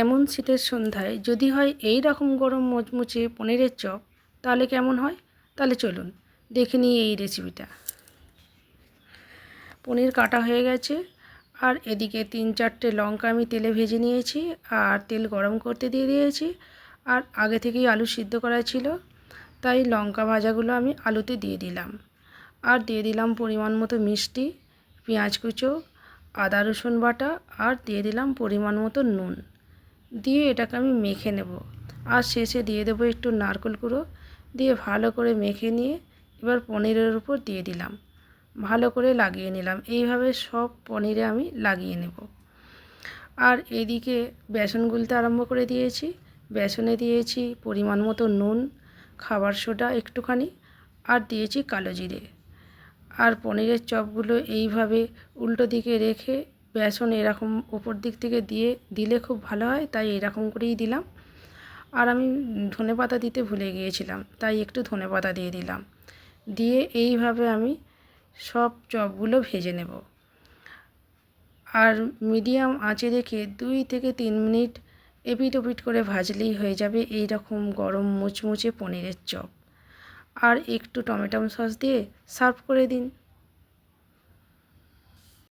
এমন শীতের সন্ধ্যায় যদি হয় এই রকম গরম মুচমুচে পনিরের চপ, তাহলে কেমন হয়? তাহলে চলুন দেখে নিই এই রেসিপিটা। পনির কাটা হয়ে গেছে, আর এদিকে 3-4টে লঙ্কা আমি তেলে ভেজে নিয়েছি, আর তেল গরম করতে দিয়ে দিয়েছি। আর আগে থেকেই আলু সিদ্ধ করা ছিল, তাই লঙ্কা ভাজাগুলো আমি আলুতে দিয়ে দিলাম। আর দিয়ে দিলাম পরিমাণ মতো মিষ্টি, পেঁয়াজ কুচো, আদা রসুন বাটা, আর দিয়ে দিলাম পরিমাণ মতো নুন। দিয়ে এটাকে আমি মেখে নেব। আর শেষে দিয়ে দেবো একটু নারকেল কুড়ো, দিয়ে ভালো করে মেখে নিয়ে এবার পনিরের উপর দিয়ে দিলাম, ভালো করে লাগিয়ে নিলাম। এইভাবে সব পনিরে আমি লাগিয়ে নেব। আর এদিকে বেসন গুলতে আরম্ভ করে দিয়েছি। বেসনে দিয়েছি পরিমাণ মতো নুন, খাবার সোডা একটুখানি, আর দিয়েছি কালো জিরে। আর পনিরের চপগুলো এইভাবে উল্টো দিকে রেখে বেসন এরকম উপর দিক থেকে দিলে খুব ভালো হয়, তাই এরকম করেই দিলাম। আর আমি ধনেপাতা দিতে ভুলে গিয়েছিলাম, তাই একটু ধনেপাতা দিয়ে দিলাম। দিয়ে এইভাবে আমি সব চপগুলো ভেজে নেব। আর মিডিয়াম আঁচে রেখে 2 থেকে 3 মিনিট এপিট ওপিট করে ভাজলেই হয়ে যাবে এই রকম গরম মুচমুচে পনিরের চপ। আর একটু টমেটো সস দিয়ে সার্ভ করে দিন।